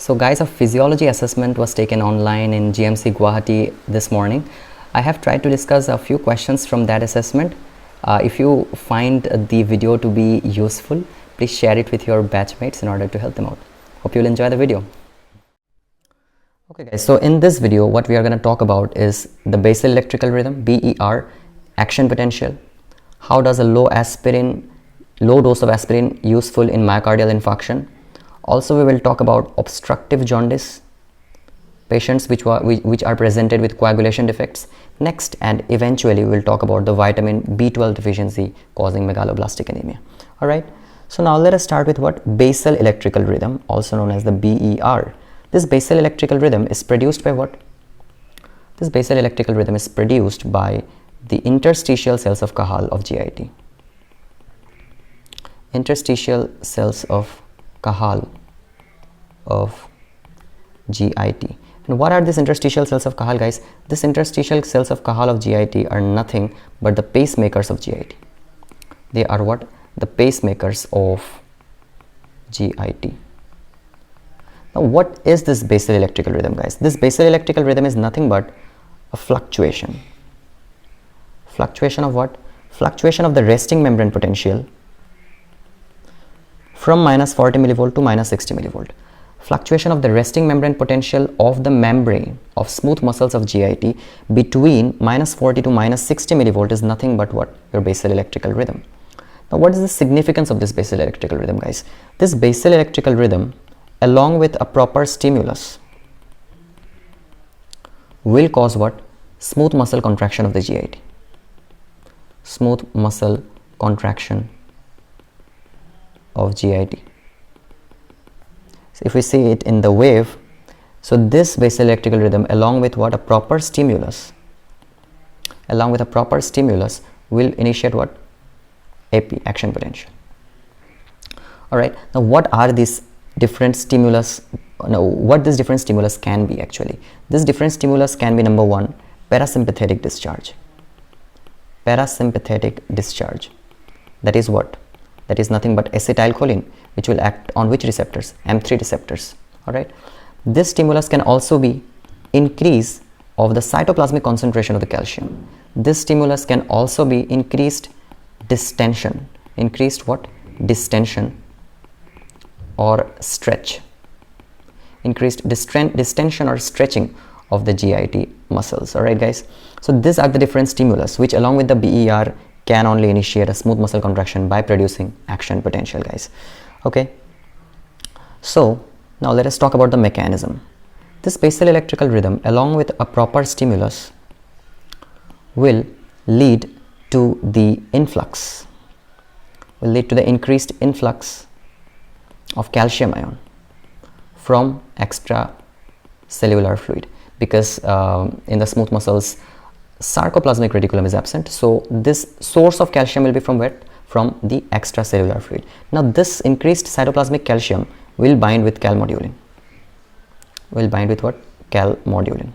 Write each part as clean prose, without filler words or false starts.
So guys, a physiology assessment was taken online in GMC Guwahati this morning. I have tried to discuss a few questions from that assessment. If you find the video to be useful, please share it with your batchmates in order to help them out. Hope you'll enjoy the video. Okay guys, so in this video what we are going to talk about is the basal electrical rhythm, BER, action potential. How does a low dose of aspirin useful in myocardial infarction? Also, we will talk about obstructive jaundice, patients which are presented with coagulation defects. Next, and eventually we will talk about the vitamin B12 deficiency causing megaloblastic anemia. Alright, so now let us start with what? Basal electrical rhythm, also known as the BER. This basal electrical rhythm is produced by what? This basal electrical rhythm is produced by the interstitial cells of Cajal of GIT. Interstitial cells of Cajal of GIT. And what are these interstitial cells of Cajal, guys? These interstitial cells of Cajal of GIT are nothing but the pacemakers of GIT. They are what? The pacemakers of GIT. Now, what is this basal electrical rhythm, guys? This basal electrical rhythm is nothing but a fluctuation. Fluctuation of what? Fluctuation of the resting membrane potential from minus 40 millivolt to minus 60 millivolt. Fluctuation of the resting membrane potential of the membrane of smooth muscles of GIT between minus 40 to minus 60 millivolt is nothing but what? Your basal electrical rhythm. Now, what is the significance of this basal electrical rhythm, guys? This basal electrical rhythm, along with a proper stimulus, will cause what? Smooth muscle contraction of the GIT. Smooth muscle contraction of GIT. So if we see it in the wave, so this basal electrical rhythm, along with what? A proper stimulus, will initiate what? AP, action potential. All right, now what are these different stimulus? Now, what this different stimulus can be actually? This different stimulus can be, number one, parasympathetic discharge. Parasympathetic discharge. That is what? That is nothing but acetylcholine, which will act on which receptors? M3 receptors. All right. This stimulus can also be increase of the cytoplasmic concentration of the calcium. This stimulus can also be increased distension. Increased what? Distension or stretch. Increased distension or stretching of the GIT muscles. All right, guys. So these are the different stimulus which, along with the BER, can only initiate a smooth muscle contraction by producing action potential, guys. Okay, so now let us talk about the mechanism. This basal electrical rhythm, along with a proper stimulus, will lead to the influx, will lead to the increased influx of calcium ion from extracellular fluid, because in the smooth muscles sarcoplasmic reticulum is absent, so this source of calcium will be from where? From the extracellular fluid. Now this increased cytoplasmic calcium will bind with calmodulin. Will bind with what? Calmodulin.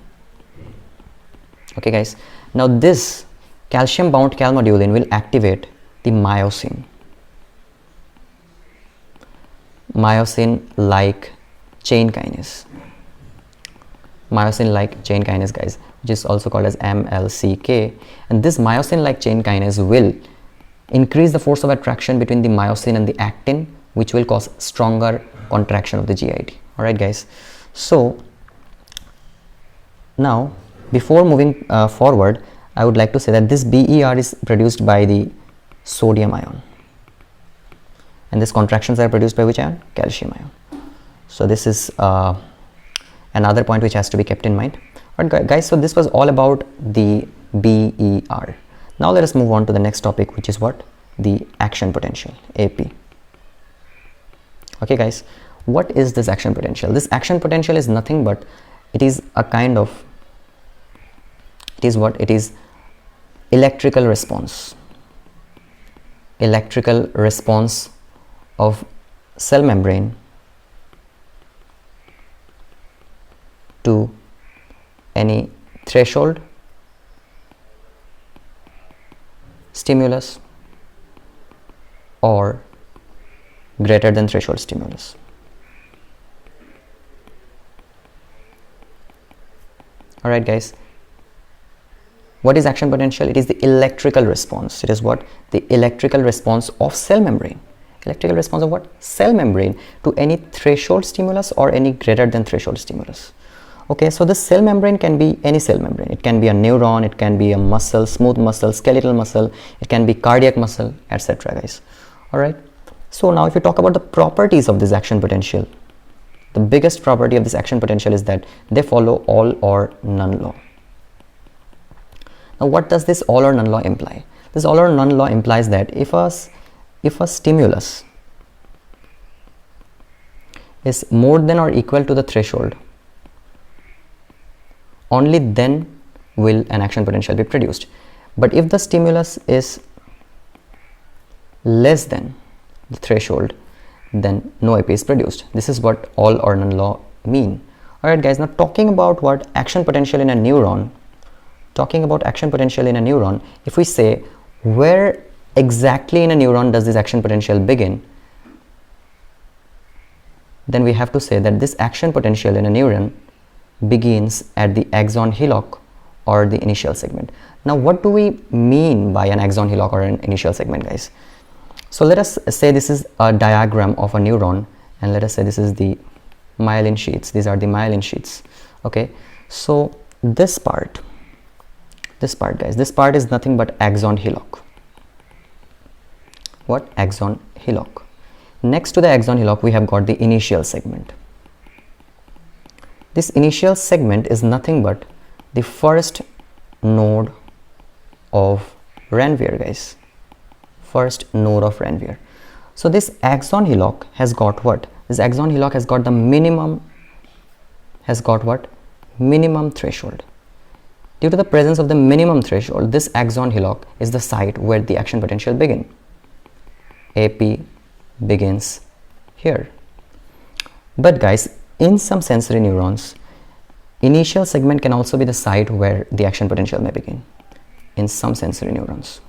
Okay, guys. Now this calcium bound calmodulin will activate the myosin. Myosin-like chain kinase. Myosin-like chain kinase, guys, which is also called as MLCK, and this myosin-like chain kinase will increase the force of attraction between the myosin and the actin, which will cause stronger contraction of the GIT. All right, guys. So now, before moving forward, I would like to say that this BER is produced by the sodium ion, and these contractions are produced by which ion? Calcium ion. So this is another point which has to be kept in mind. Alright, guys, so this was all about the BER. Now let us move on to the next topic, which is what? The action potential, AP. Okay, guys, what is this action potential? This action potential is nothing but it is a kind of, it is what? It is electrical response. Electrical response of cell membrane to any threshold stimulus or greater than threshold stimulus. All right, guys. What is action potential? It is the electrical response. It is what? The electrical response of cell membrane. Electrical response of what? Cell membrane to any threshold stimulus or any greater than threshold stimulus. Okay, so the cell membrane can be any cell membrane. It can be a neuron, it can be a muscle, smooth muscle, skeletal muscle, it can be cardiac muscle, etc. guys. All right. So now if you talk about the properties of this action potential, the biggest property of this action potential is that they follow all or none law. Now what does this all or none law imply? This all or none law implies that if a stimulus is more than or equal to the threshold, only then will an action potential be produced. But if the stimulus is less than the threshold, then no AP is produced. This is what all or none law mean. Alright guys, now talking about what action potential in a neuron, if we say where exactly in a neuron does this action potential begin, then we have to say that this action potential in a neuron begins at the axon hillock or the initial segment. Now what do we mean by an axon hillock or an initial segment, guys? So let us say this is a diagram of a neuron, and let us say this is the myelin sheets. These are the myelin sheets. Okay, so this part guys, this part is nothing but axon hillock. What? Axon hillock. Next to the axon hillock we have got the initial segment. This initial segment is nothing but the first node of Ranvier, guys. First node of Ranvier. So this axon hillock has got what? This axon hillock has got the minimum, minimum threshold. Due to the presence of the minimum threshold, this axon hillock is the site where the action potential begins. AP begins here. But guys, in some sensory neurons, initial segment can also be the site where the action potential may begin. In some sensory neurons.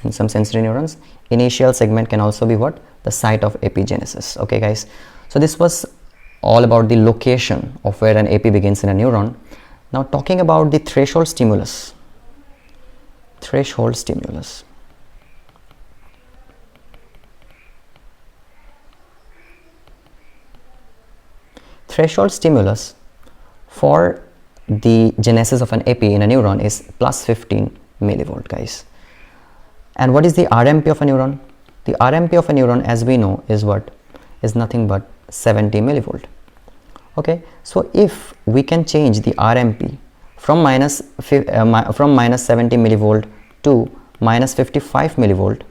In some sensory neurons, initial segment can also be what? The site of epigenesis. Okay guys, so this was all about the location of where an AP begins in a neuron. Now talking about the threshold stimulus. Threshold stimulus. Threshold stimulus for the genesis of an AP in a neuron is plus 15 millivolt, guys. And what is the RMP of a neuron? The RMP of a neuron, as we know, is what? Is nothing but 70 millivolt. Okay, so if we can change the RMP from minus 70 millivolt to minus 55 millivolt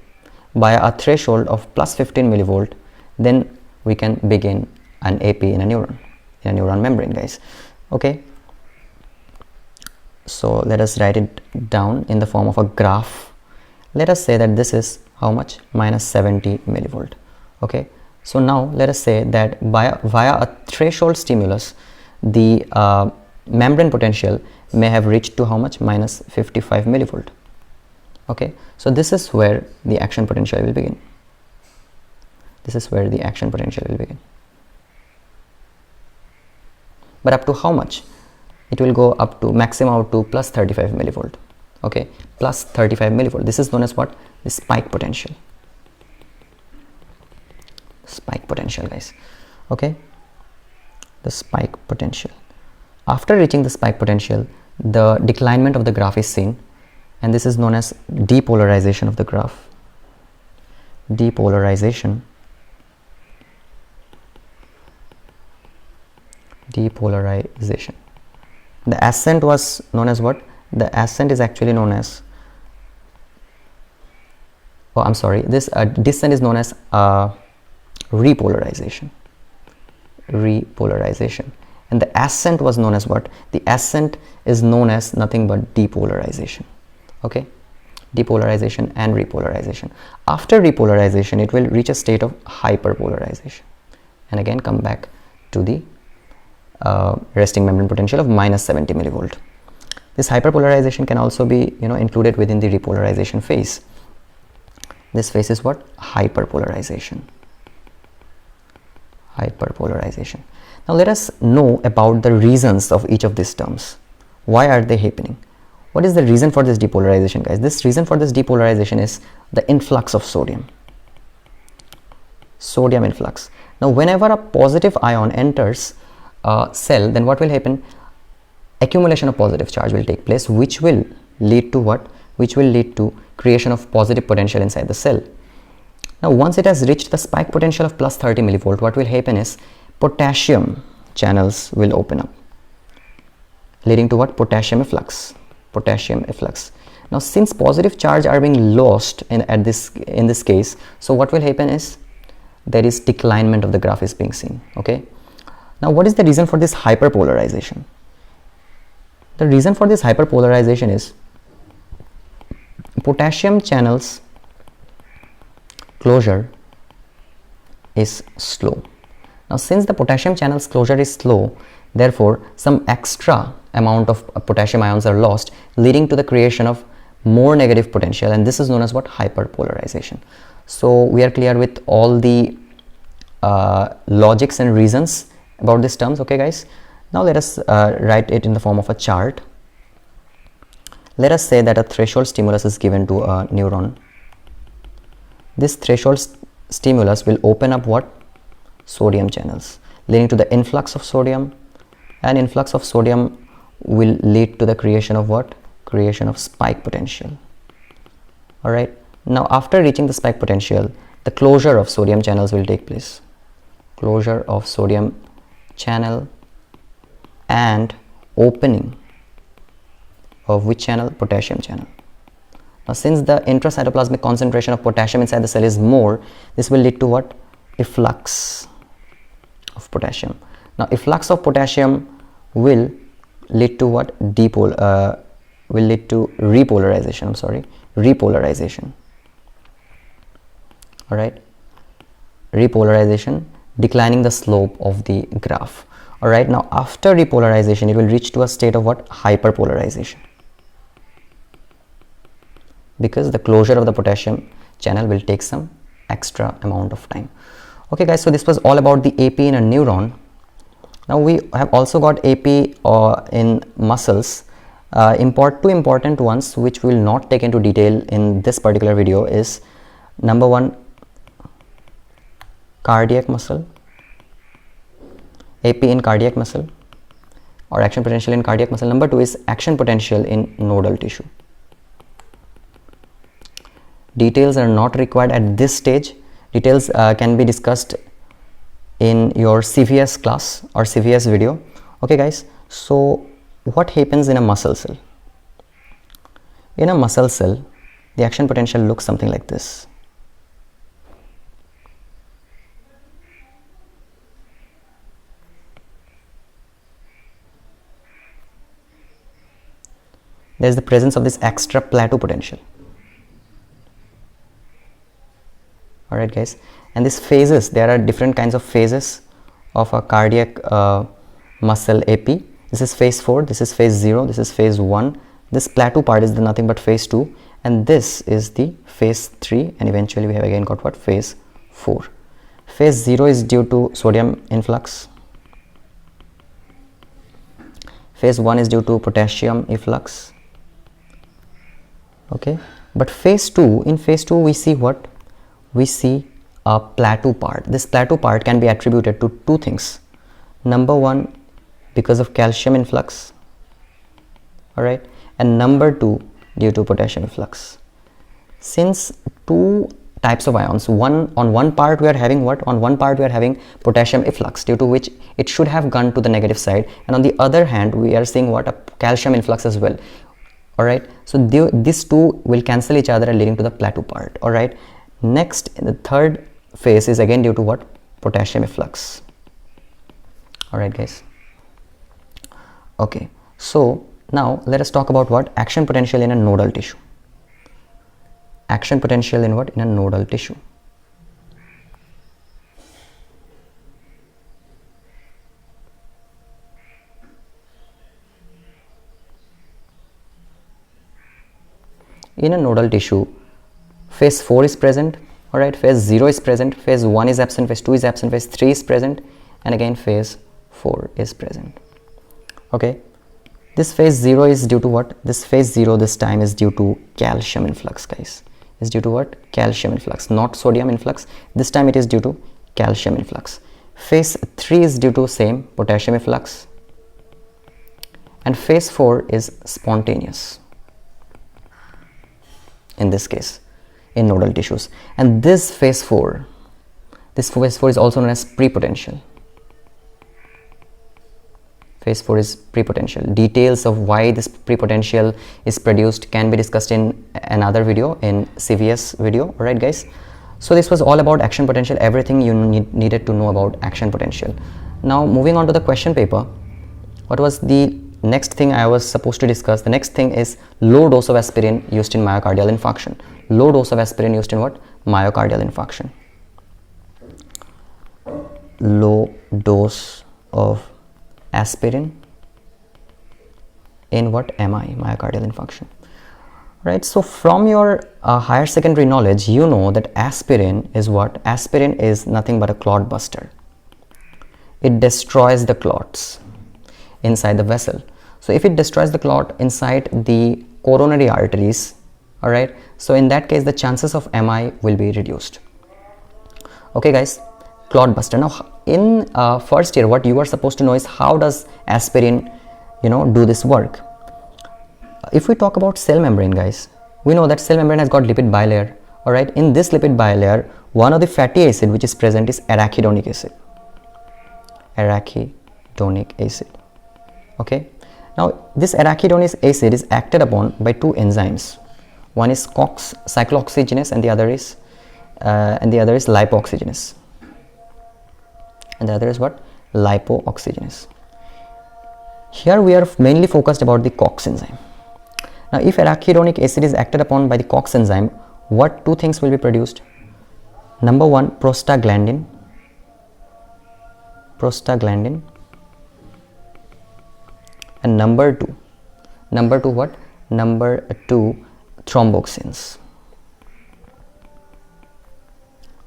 by a threshold of plus 15 millivolt, then we can begin an AP in a neuron membrane, guys. Okay, so let us write it down in the form of a graph. Let us say that this is how much? Minus 70 millivolt. Okay, so now let us say that via a threshold stimulus, the membrane potential may have reached to how much? Minus 55 millivolt. Okay, so this is where the action potential will begin. This is where the action potential will begin. But up to how much? It will go up to maximum up to plus 35 millivolt. Okay, plus 35 millivolt. This is known as what? The spike potential. Spike potential, guys. Okay, the spike potential. After reaching the spike potential, the declinement of the graph is seen, and this is known as depolarization of the graph. Depolarization. Depolarization. The ascent was known as what? The ascent is actually known as, oh I'm sorry, this descent is known as repolarization. Repolarization. And the ascent was known as what? The ascent is known as nothing but depolarization. Okay, depolarization and repolarization. After repolarization, it will reach a state of hyperpolarization, and again come back to the resting membrane potential of minus 70 millivolt. This hyperpolarization can also be included within the repolarization phase. This phase is what? Hyperpolarization. Hyperpolarization. Now let us know about the reasons of each of these terms. Why are they happening? What is the reason for this depolarization, guys? This reason for this depolarization is the influx of sodium. Sodium influx. Now whenever a positive ion enters a cell, then what will happen? Accumulation of positive charge will take place, which will lead to what? Which will lead to creation of positive potential inside the cell. Now once it has reached the spike potential of plus 30 millivolt, what will happen is potassium channels will open up, leading to what? Potassium efflux. Potassium efflux. Now since positive charge are being lost in this case, so what will happen is there is declinement of the graph is being seen. Okay, now what is the reason for this hyperpolarization? The reason for this hyperpolarization is potassium channels closure is slow. Now since the potassium channels closure is slow, therefore some extra amount of potassium ions are lost, leading to the creation of more negative potential, and this is known as what? Hyperpolarization. So we are clear with all the logics and reasons about these terms. Okay guys, now let us write it in the form of a chart. Let us say that a threshold stimulus is given to a neuron. This threshold stimulus will open up what? Sodium channels, leading to the influx of sodium, and influx of sodium will lead to the creation of what? Creation of spike potential. All right, now after reaching the spike potential, the closure of sodium channels will take place. Closure of sodium channel and opening of which channel? Potassium channel. Now since the intracytoplasmic concentration of potassium inside the cell is more, this will lead to what? Efflux of potassium. Now efflux of potassium will lead to what? Will lead to repolarization. I'm sorry, repolarization. All right, repolarization, declining the slope of the graph. All right, now after repolarization, it will reach to a state of what? Hyperpolarization, because the closure of the potassium channel will take some extra amount of time. Okay guys, so this was all about the AP in a neuron. Now we have also got AP in muscles. Two important ones which we will not take into detail in this particular video is number one, cardiac muscle, AP in cardiac muscle, or action potential in cardiac muscle. Number two is action potential in nodal tissue. Details are not required at this stage. Details can be discussed in your CVS class or CVS video. Okay guys, so what happens in a muscle cell? In a muscle cell, the action potential looks something like this. There is the presence of this extra plateau potential. Alright guys, and these phases, there are different kinds of phases of a cardiac muscle AP. This is phase 4, this is phase 0, this is phase 1. This plateau part is nothing but phase 2, and this is the phase 3, and eventually we have again got what? Phase 4. Phase 0 is due to sodium influx. Phase 1 is due to potassium efflux. Okay, but phase 2, in phase 2 we see what? We see a plateau part. This plateau part can be attributed to two things. Number one, because of calcium influx, all right, and number two, due to potassium influx. Since two types of ions, on one part we are having what? On one part we are having potassium efflux, due to which it should have gone to the negative side, and on the other hand we are seeing what? A calcium influx as well. All right, so these two will cancel each other, leading to the plateau part. All right, next, the third phase is again due to what? Potassium efflux. All right guys, okay, so now let us talk about what? Action potential in a nodal tissue. Action potential in what? In a nodal tissue. In a nodal tissue, phase 4 is present, All right, phase 0 is present, phase 1 is absent, phase 2 is absent, phase 3 is present, and again phase 4 is present. Okay, this phase 0 is due to what? This phase 0 this time is due to calcium influx, guys. Is due to what? Calcium influx, not sodium influx. This time it is due to calcium influx. Phase 3 is due to same potassium influx, and phase 4 is spontaneous in this case in nodal tissues. And this phase 4 is also known as prepotential. Phase 4 is prepotential. Details of why this prepotential is produced can be discussed in another video, in CVS video. All right, guys. So this was all about action potential, everything you needed to know about action potential. Now moving on to the question paper, what was the next thing I was supposed to discuss? The next thing is low dose of aspirin used in myocardial infarction. Low dose of aspirin used in what? Myocardial infarction. Low dose of aspirin in what? MI, myocardial infarction. Right, so from your higher secondary knowledge, you know that aspirin is what? Aspirin is nothing but a clot buster. It destroys the clots inside the vessel. So if it destroys the clot inside the coronary arteries, all right, so in that case the chances of MI will be reduced. Okay, guys, clot buster. Now in first year, what you are supposed to know is how does aspirin, do this work. If we talk about cell membrane, guys, we know that cell membrane has got lipid bilayer. All right, in this lipid bilayer, one of the fatty acid which is present is arachidonic acid. Arachidonic acid. Okay, now this arachidonic acid is acted upon by two enzymes. One is COX, cyclooxygenase, and the other is lipoxygenase. And the other is what? Lipooxygenase. Here we are mainly focused about the COX enzyme. Now, if arachidonic acid is acted upon by the COX enzyme, what two things will be produced? Number one, prostaglandin. And number two what? Number two, thromboxanes.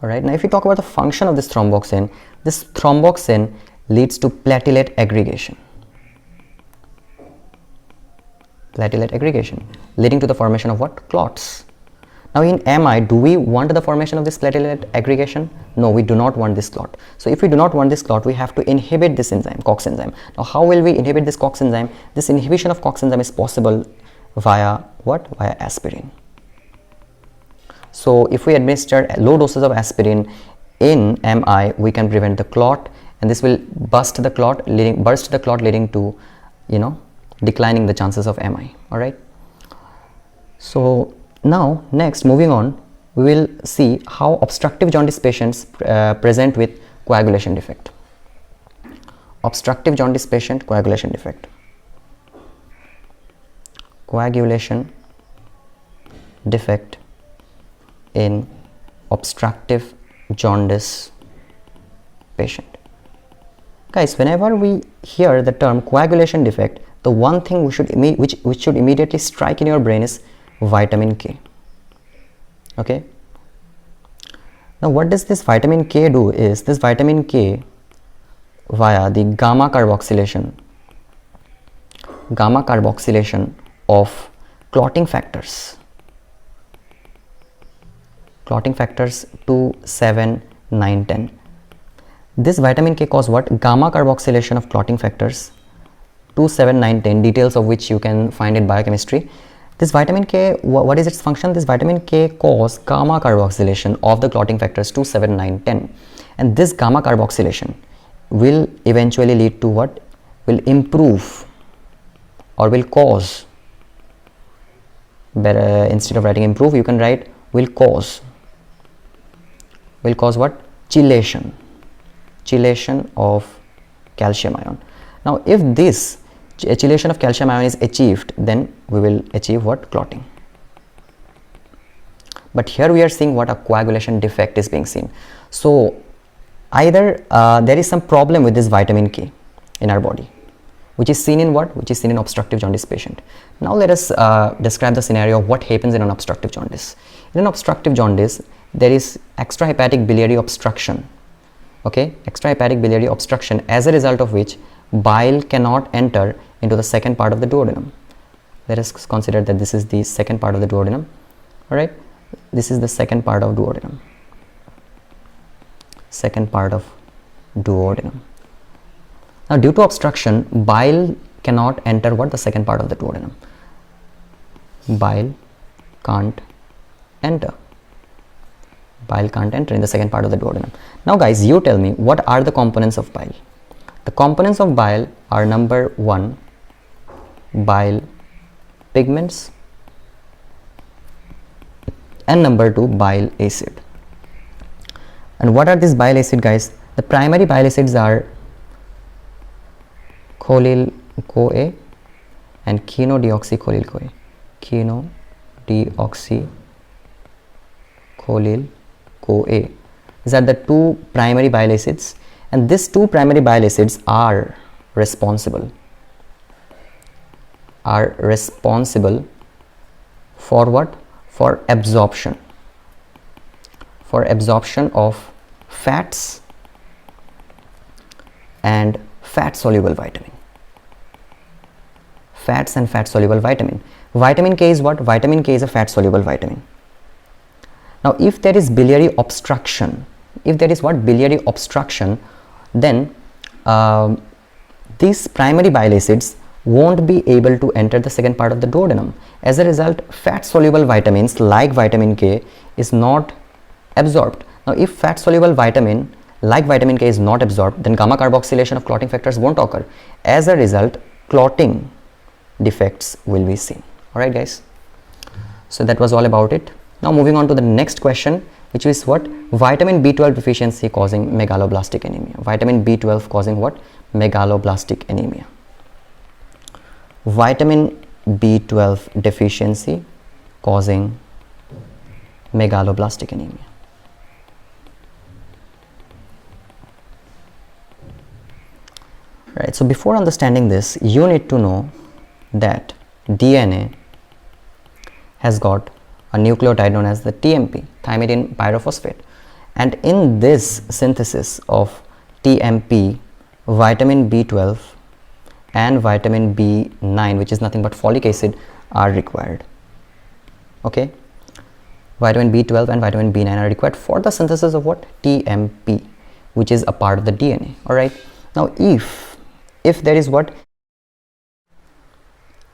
All right. Now, if you talk about the function of this thromboxane leads to platelet aggregation. Leading to the formation of what? Clots. Now in MI, do we want the formation of this platelet aggregation? No, we do not want this clot. So if we do not want this clot, we have to inhibit this enzyme, COX enzyme. Now how will we inhibit this COX enzyme? This inhibition of COX enzyme is possible via what? Via aspirin. So if we administer low doses of aspirin in MI, we can prevent the clot, and this will burst the clot leading to, declining the chances of MI. All right. So now next, moving on, we will see how obstructive jaundice patients present with coagulation defect. Obstructive jaundice patient, coagulation defect. Coagulation defect in obstructive jaundice patient. Guys, whenever we hear the term coagulation defect, the one thing which should immediately strike in your brain is vitamin K. Okay. Now what does this vitamin K do is, this vitamin K via the gamma carboxylation of clotting factors 2, 7, 9, 10. This vitamin K cause what? Gamma carboxylation of clotting factors 2, 7, 9, 10, details of which you can find in biochemistry. This vitamin K, what is its function? This vitamin K cause gamma carboxylation of the clotting factors 2, 7, 9, 10. And this gamma carboxylation will eventually lead to what? Will improve or will cause, better, instead of writing improve, you can write will cause what? Chelation of calcium ion. Now if this chelation of calcium ion is achieved, then we will achieve what? Clotting. But here we are seeing what? A coagulation defect is being seen. So either there is some problem with this vitamin K in our body, which is seen in what? Which is seen in obstructive jaundice patient. Now let us describe the scenario of what happens in an obstructive jaundice. In an obstructive jaundice, there is extrahepatic biliary obstruction. Okay, extrahepatic biliary obstruction, as a result of which bile cannot enter into the second part of the duodenum. Let us consider that this is the second part of the duodenum. All right, this is the second part of duodenum. Second part of duodenum. Now, due to obstruction, bile cannot enter what? The second part of the duodenum. Bile can't enter. Bile can't enter in the second part of the duodenum. Now guys, you tell me, what are the components of bile? The components of bile are: number 1, bile pigments, and number 2, bile acid. And what are these bile acid, guys? The primary bile acids are cholyl-CoA and chenodeoxycholyl-CoA. Chenodeoxycholyl-CoA. These are the two primary bile acids, and these two primary bile acids are responsible for what? For absorption of fats and fat soluble vitamin. Fats and fat soluble vitamin. Vitamin K is what? Vitamin K is a fat soluble vitamin. Now, if there is biliary obstruction, biliary obstruction, then these primary bile acids won't be able to enter the second part of the duodenum. As a result, fat soluble vitamins like vitamin K is not absorbed. Now, if fat soluble vitamin like vitamin K is not absorbed, then gamma carboxylation of clotting factors won't occur. As a result, clotting defects will be seen. Alright guys, so that was all about it. Now moving on to the next question, which is what? Vitamin B12 deficiency causing megaloblastic anemia. Vitamin B12 causing what? Megaloblastic anemia. Vitamin B12 deficiency causing megaloblastic anemia. Right, so before understanding this, you need to know that DNA has got a nucleotide known as the TMP, thymidine pyrophosphate, and in this synthesis of TMP, vitamin B12 and vitamin B9, which is nothing but folic acid, are required. Okay, vitamin B12 and vitamin B9 are required for the synthesis of what? TMP, which is a part of the DNA. All right, now if there is what?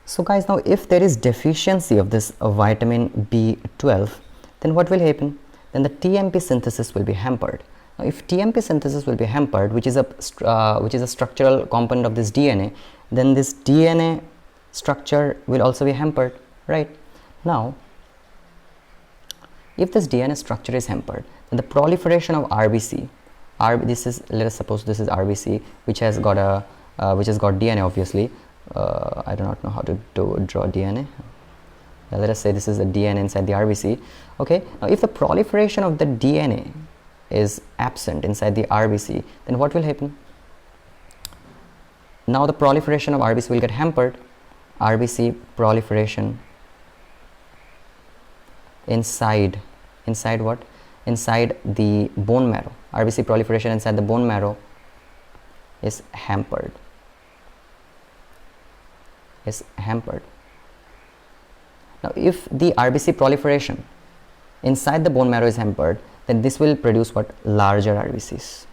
So guys, now if there is deficiency of this vitamin B12, then what will happen? Then the TMP synthesis will be hampered. Now if TMP synthesis will be hampered, which is a structural component of this DNA, then this DNA structure will also be hampered, right? Now if this DNA structure is hampered, then the proliferation of RBC, let us suppose this is RBC, which has got DNA obviously. I do not know how to draw DNA. Now let us say this is a DNA inside the RBC. Okay, now if the proliferation of the DNA is absent inside the RBC, then what will happen? Now the proliferation of RBC will get hampered. RBC proliferation inside what? Inside the bone marrow. RBC proliferation inside the bone marrow is hampered. Now if the RBC proliferation inside the bone marrow is hampered, then this will produce what? Larger RBCs,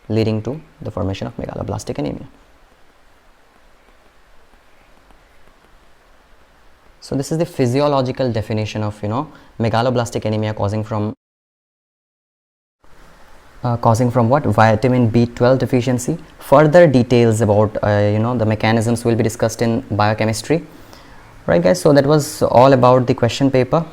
leading to the formation of megaloblastic anemia. So this is the physiological definition of megaloblastic anemia causing from what? Vitamin B12 deficiency. Further details about the mechanisms will be discussed in biochemistry. Right guys, so that was all about the question paper.